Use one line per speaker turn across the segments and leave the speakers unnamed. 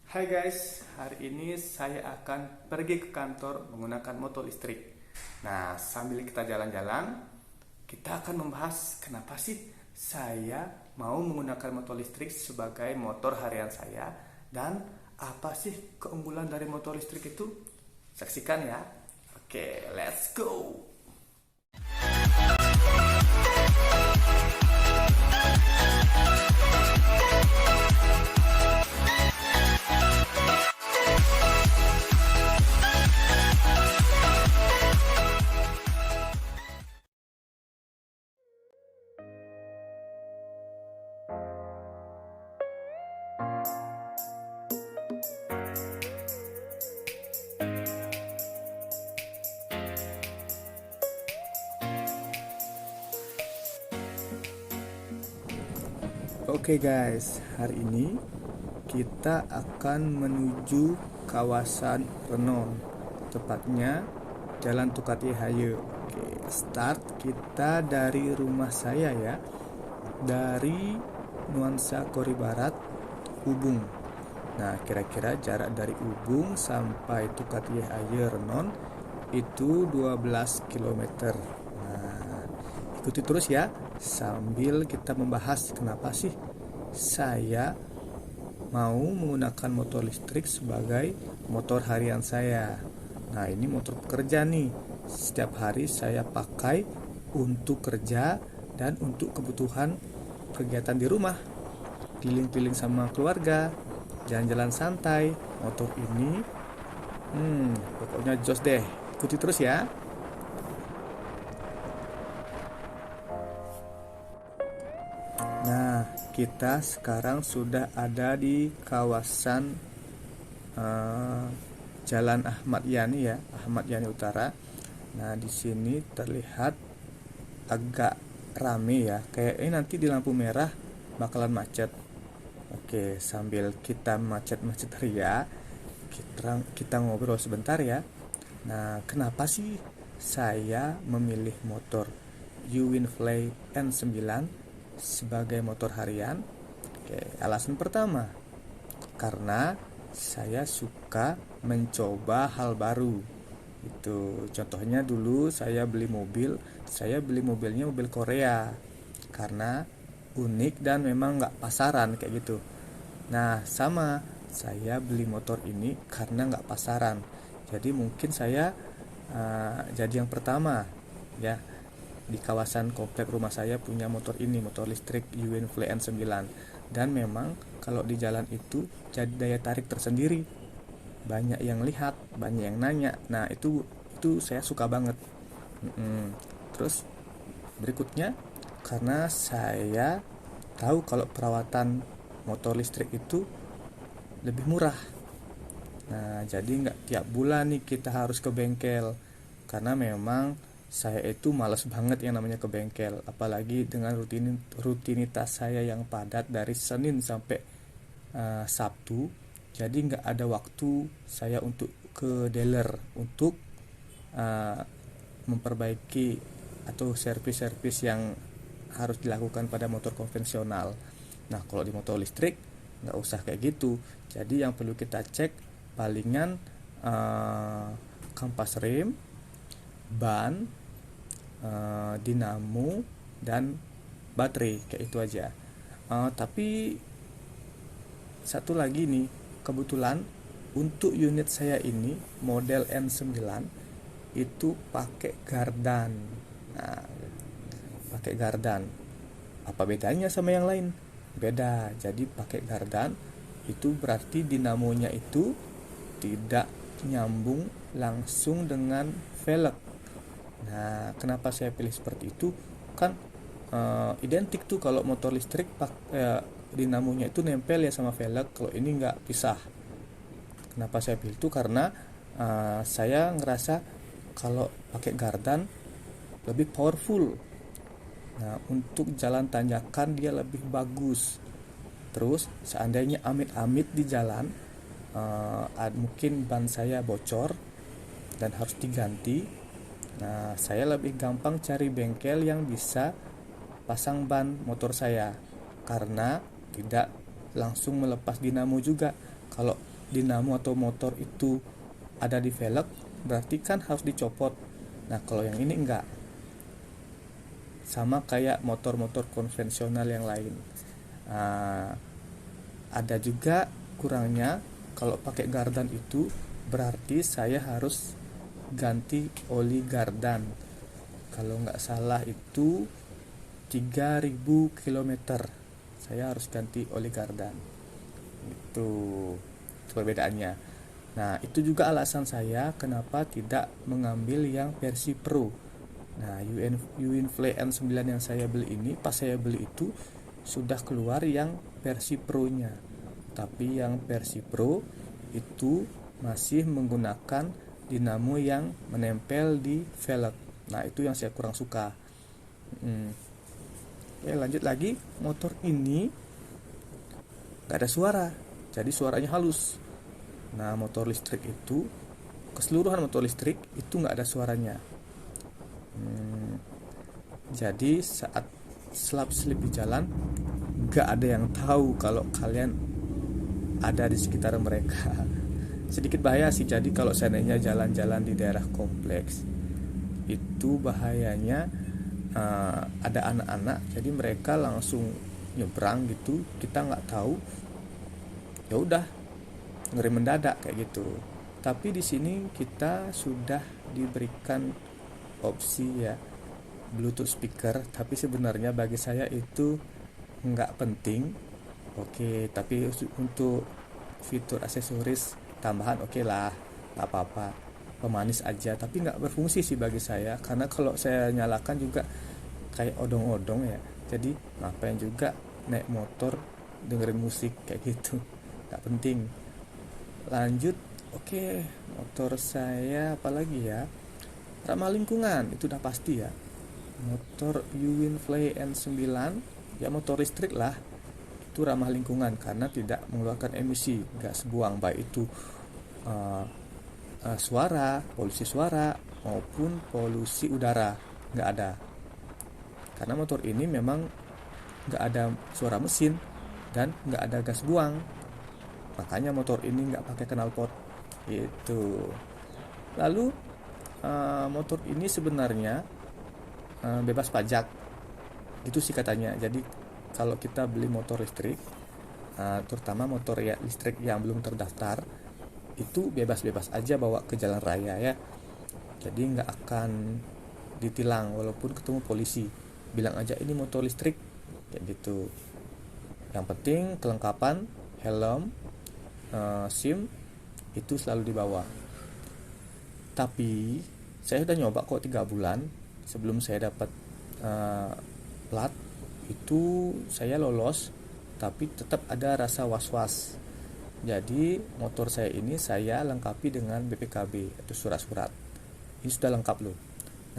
Hai guys, hari ini saya akan pergi ke kantor menggunakan motor listrik. Nah, sambil kita jalan-jalan, kita akan membahas kenapa sih saya mau menggunakan motor listrik sebagai motor harian saya dan apa sih keunggulan dari motor listrik itu? Saksikan ya. Oke, let's go. Oke guys, hari ini kita akan menuju kawasan Renon, tepatnya Jalan Tukati Haye. Oke, start kita dari rumah saya ya, dari Nuansa Kori Barat, Ubung. Nah, kira-kira jarak dari Ubung sampai Tukati Haye Renon itu 12 kilometer. Nah, ikuti terus ya sambil kita membahas kenapa sih saya mau menggunakan motor listrik sebagai motor harian saya. Nah, ini motor pekerja nih. Setiap hari saya pakai untuk kerja dan untuk kebutuhan kegiatan di rumah. Keliling-keliling sama keluarga, jalan-jalan santai. Motor ini pokoknya jos deh. Ikuti terus ya. Nah, kita sekarang sudah ada di kawasan Jalan Ahmad Yani ya, Ahmad Yani Utara. Nah, di sini terlihat agak rame ya. Kayaknya nanti di lampu merah bakalan macet. Oke, sambil kita macet-macet ria, kita ngobrol sebentar ya. Nah, kenapa sih saya memilih motor Uwinfly N9 sebagai motor harian? Oke, alasan pertama, karena saya suka mencoba hal baru. Itu contohnya dulu saya beli mobilnya mobil Korea karena unik dan memang nggak pasaran kayak gitu. Nah, sama saya beli motor ini karena nggak pasaran. Jadi mungkin saya jadi yang pertama ya di kawasan komplek rumah saya punya motor ini, motor listrik Uwinfly N9. Dan memang kalau di jalan itu jadi daya tarik tersendiri. Banyak yang lihat, banyak yang nanya. Nah, itu saya suka banget. Terus berikutnya, karena saya tahu kalau perawatan motor listrik itu lebih murah. Nah, jadi nggak tiap bulan nih kita harus ke bengkel. Karena memang saya itu malas banget yang namanya ke bengkel. Apalagi dengan rutinitas saya yang padat dari Senin sampai Sabtu. Jadi nggak ada waktu saya untuk ke dealer untuk memperbaiki atau servis-servis yang harus dilakukan pada motor konvensional. Nah, kalau di motor listrik nggak usah kayak gitu. Jadi yang perlu kita cek palingan kampas rem, ban, dinamo, dan baterai, kayak itu aja. Tapi satu lagi nih, kebetulan untuk unit saya ini model N9 itu pakai gardan. Nah, pakai gardan. Apa bedanya sama yang lain? Beda. Jadi pakai gardan itu berarti dinamonya itu tidak nyambung langsung dengan velg. Nah, kenapa saya pilih seperti itu? Kan identik tuh kalau motor listrik dinamonya itu nempel ya sama velg. Kalau ini nggak pisah. Kenapa saya pilih itu? Karena saya ngerasa kalau pakai gardan lebih powerful. Nah, untuk jalan tanjakan dia lebih bagus. Terus seandainya amit-amit di jalan, mungkin ban saya bocor dan harus diganti. Nah, saya lebih gampang cari bengkel yang bisa pasang ban motor saya karena tidak langsung melepas dinamo juga. Kalau dinamo atau motor itu ada di velg, berarti kan harus dicopot. Nah kalau yang ini enggak, sama kayak motor-motor konvensional yang lain. Nah, ada juga kurangnya, kalau pakai gardan itu berarti saya harus ganti oli gardan. Kalau nggak salah itu 3000 km saya harus ganti oli gardan. Itu perbedaannya. Nah itu juga alasan saya kenapa tidak mengambil yang versi Pro. Nah UInfly N9 yang saya beli ini, pas saya beli itu sudah keluar yang versi Pro-nya. Tapi yang versi Pro itu masih menggunakan dinamo yang menempel di velg. Nah itu yang saya kurang suka. Oke, lanjut lagi. Motor ini gak ada suara, jadi suaranya halus. Nah motor listrik itu, keseluruhan motor listrik itu gak ada suaranya. Jadi saat selap-selip di jalan, gak ada yang tahu kalau kalian ada di sekitar mereka. Sedikit bahaya sih. Jadi kalau seandainya jalan-jalan di daerah kompleks, itu bahayanya ada anak-anak, jadi mereka langsung nyebrang gitu, kita nggak tahu, ya udah ngeri mendadak kayak gitu. Tapi di sini kita sudah diberikan opsi ya Bluetooth speaker, tapi sebenarnya bagi saya itu nggak penting. Oke, tapi untuk fitur aksesoris tambahan oke lah, nggak apa-apa, pemanis aja, tapi nggak berfungsi sih bagi saya, karena kalau saya nyalakan juga kayak odong-odong ya, jadi ngapain juga naik motor dengerin musik kayak gitu, nggak penting. Lanjut. Oke, motor saya apalagi ya, ramah lingkungan itu udah pasti ya. Motor UInfly N9 ya, motor listrik lah, itu ramah lingkungan karena tidak mengeluarkan emisi gas buang, baik itu polusi suara maupun polusi udara, nggak ada. Karena motor ini memang nggak ada suara mesin dan nggak ada gas buang, makanya motor ini nggak pakai knalpot gitu. Lalu motor ini sebenarnya bebas pajak itu sih katanya. Jadi kalau kita beli motor listrik, terutama motor ya listrik yang belum terdaftar, itu bebas-bebas aja bawa ke jalan raya ya, jadi nggak akan ditilang walaupun ketemu polisi, bilang aja ini motor listrik kayak gitu. Yang penting kelengkapan helm, SIM itu selalu dibawa. Tapi saya udah nyoba kok 3 bulan sebelum saya dapat plat itu, saya lolos, tapi tetap ada rasa was-was. Jadi motor saya ini saya lengkapi dengan BPKB atau surat-surat. Ini sudah lengkap loh.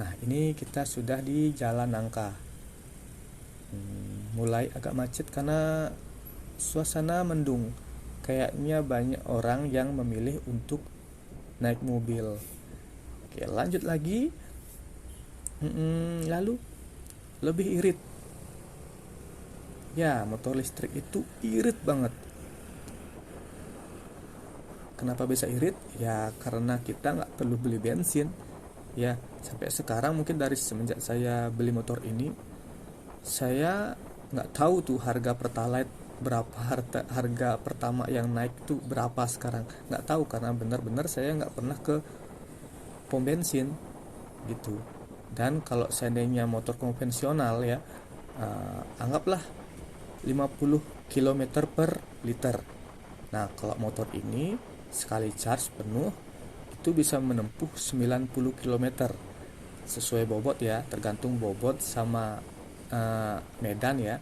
Nah ini kita sudah di Jalan Nangka. Mulai agak macet karena suasana mendung. Kayaknya banyak orang yang memilih untuk naik mobil. Oke, lanjut lagi. Lalu lebih irit. Ya, motor listrik itu irit banget. Kenapa bisa irit? Ya karena kita nggak perlu beli bensin. Ya sampai sekarang mungkin dari semenjak saya beli motor ini, saya nggak tahu tuh harga pertalite berapa, harga pertama yang naik tuh berapa sekarang, nggak tahu karena benar-benar saya nggak pernah ke pom bensin gitu. Dan kalau seandainya motor konvensional ya, anggaplah 50 km per liter. Nah kalau motor ini sekali charge penuh itu bisa menempuh 90 km sesuai bobot ya, tergantung bobot sama medan ya.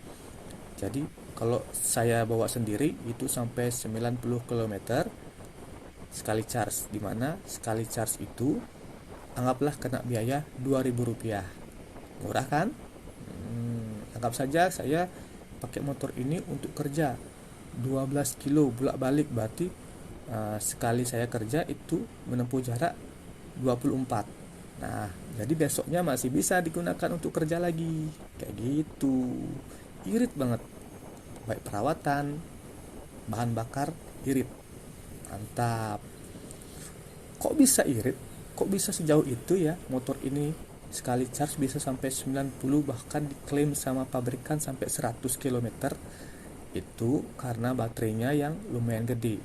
Jadi kalau saya bawa sendiri itu sampai 90 km sekali charge, dimana sekali charge itu anggaplah kena biaya Rp2.000. Murah kan? Anggap saja saya pakai motor ini untuk kerja 12 kilo bolak-balik, berarti sekali saya kerja itu menempuh jarak 24. Nah jadi besoknya masih bisa digunakan untuk kerja lagi kayak gitu. Irit banget, baik perawatan, bahan bakar irit. Mantap. Kok bisa irit? Kok bisa sejauh itu ya motor ini? Sekali charge bisa sampai 90, bahkan diklaim sama pabrikan sampai 100 km. Itu karena baterainya yang lumayan gede.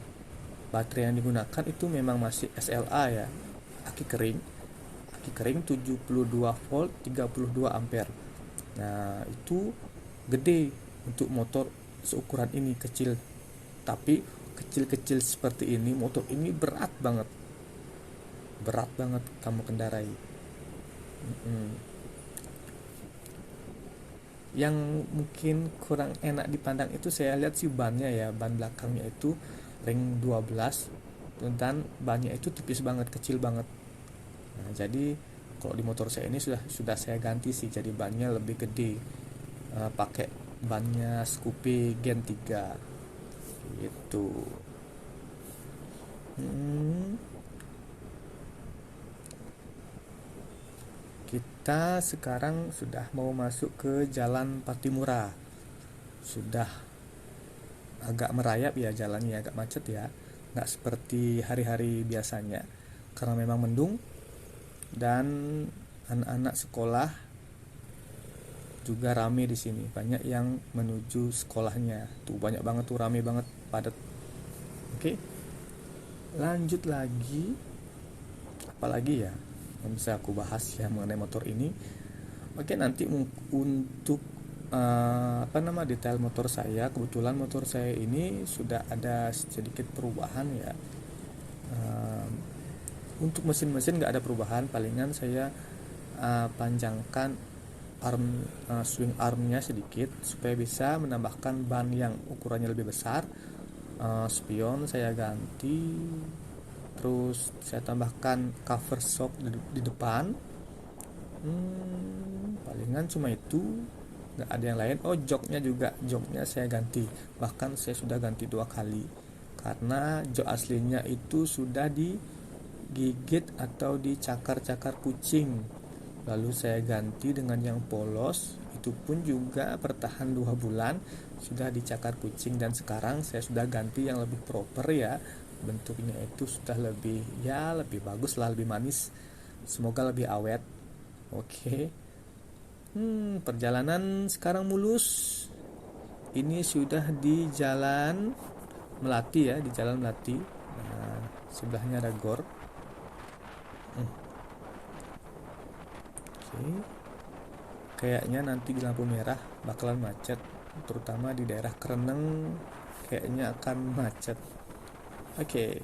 Baterai yang digunakan itu memang masih SLA ya, aki kering. Aki kering 72 volt 32 ampere. Nah, itu gede untuk motor seukuran ini, kecil. Tapi kecil-kecil seperti ini, motor ini berat banget. Berat banget kamu kendarai. Yang mungkin kurang enak dipandang itu saya lihat sih bannya ya, ban belakangnya itu ring 12 dan bannya itu tipis banget, kecil banget. Nah, jadi kalau di motor saya ini sudah saya ganti sih, jadi bannya lebih gede. Pakai bannya Scoopy Gen 3 gitu. Hmm, kita sekarang sudah mau masuk ke Jalan Patimura. Sudah agak merayap ya, jalannya agak macet ya, nggak seperti hari-hari biasanya karena memang mendung dan anak-anak sekolah juga rame di sini, banyak yang menuju sekolahnya tuh, banyak banget tuh, rame banget, padat. Oke, lanjut lagi, apalagi ya yang bisa aku bahas ya mengenai motor ini. Oke, nanti untuk detail motor saya, kebetulan motor saya ini sudah ada sedikit perubahan ya. Uh, untuk mesin-mesin nggak ada perubahan, palingan saya panjangkan swing armnya sedikit supaya bisa menambahkan ban yang ukurannya lebih besar. Spion saya ganti, terus saya tambahkan cover shock di depan. Palingan cuma itu, nggak ada yang lain. Oh, joknya saya ganti, bahkan saya sudah ganti 2 kali karena jok aslinya itu sudah digigit atau dicakar-cakar kucing, lalu saya ganti dengan yang polos, itu pun juga bertahan 2 bulan, sudah dicakar kucing, dan sekarang saya sudah ganti yang lebih proper ya, bentuknya itu sudah lebih bagus lah, lebih manis, semoga lebih awet. Oke. Perjalanan sekarang mulus. Ini sudah di Jalan Melati ya, di Jalan Melati. Nah, sebelahnya ada gor. Oke. Kayaknya nanti di lampu merah bakalan macet, terutama di daerah Kreneng kayaknya akan macet. Oke.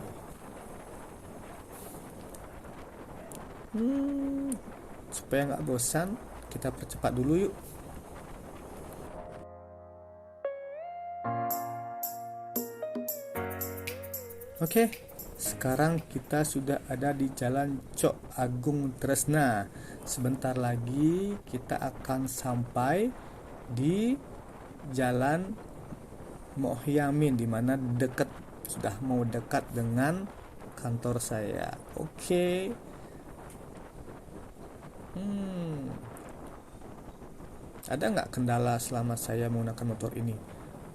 Supaya nggak bosan, kita percepat dulu yuk. Oke, sekarang kita sudah ada di Jalan Cok Agung Tresna. Sebentar lagi kita akan sampai di Jalan Mohyamin, dimana sudah mau dekat dengan kantor saya. Oke. Ada nggak kendala selama saya menggunakan motor ini?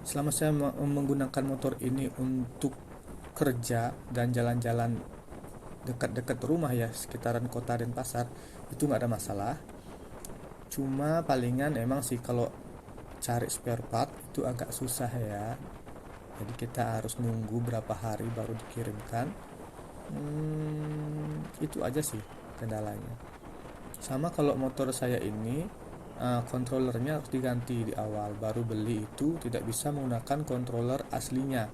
Selama saya menggunakan motor ini untuk kerja dan jalan-jalan dekat-dekat rumah ya, sekitaran kota dan pasar, itu nggak ada masalah. Cuma palingan emang sih kalau cari spare part itu agak susah ya, jadi kita harus nunggu berapa hari baru dikirimkan. Itu aja sih kendalanya. Sama kalau motor saya ini, controllernya harus diganti di awal, baru beli itu tidak bisa menggunakan controller aslinya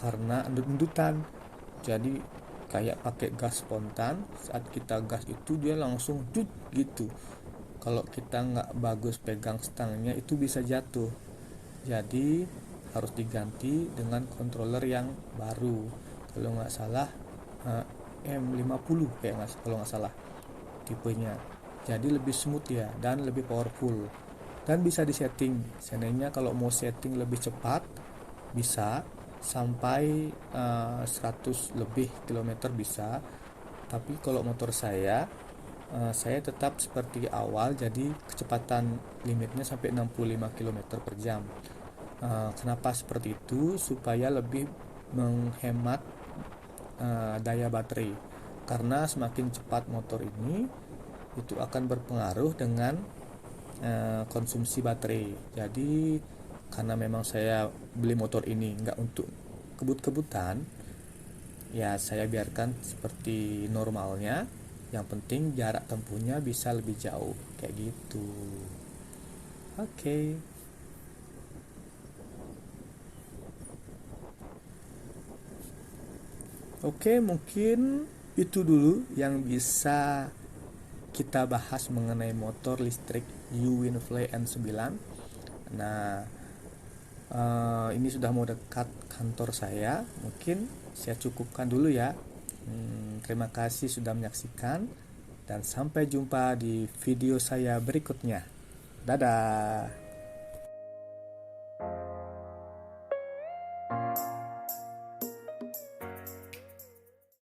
karena endut-endutan, jadi kayak pakai gas spontan, saat kita gas itu dia langsung dut gitu. Kalau kita nggak bagus pegang stangnya itu bisa jatuh, jadi harus diganti dengan controller yang baru, kalau nggak salah M50 kayak kalau nggak salah tipenya, jadi lebih smooth ya dan lebih powerful, dan bisa disetting. Seandainya kalau mau setting lebih cepat bisa sampai 100 lebih kilometer bisa, tapi kalau motor saya tetap seperti awal, jadi kecepatan limitnya sampai 65 km per jam. Kenapa seperti itu? Supaya lebih menghemat daya baterai, karena semakin cepat motor ini itu akan berpengaruh dengan konsumsi baterai. Jadi karena memang saya beli motor ini nggak untuk kebut-kebutan, ya saya biarkan seperti normalnya. Yang penting jarak tempuhnya bisa lebih jauh kayak gitu. Oke. Oke, mungkin itu dulu yang bisa kita bahas mengenai motor listrik U-Winfly N9. Nah, ini sudah mau dekat kantor saya. Mungkin saya cukupkan dulu ya. Terima kasih sudah menyaksikan dan sampai jumpa di video saya berikutnya. Dadah.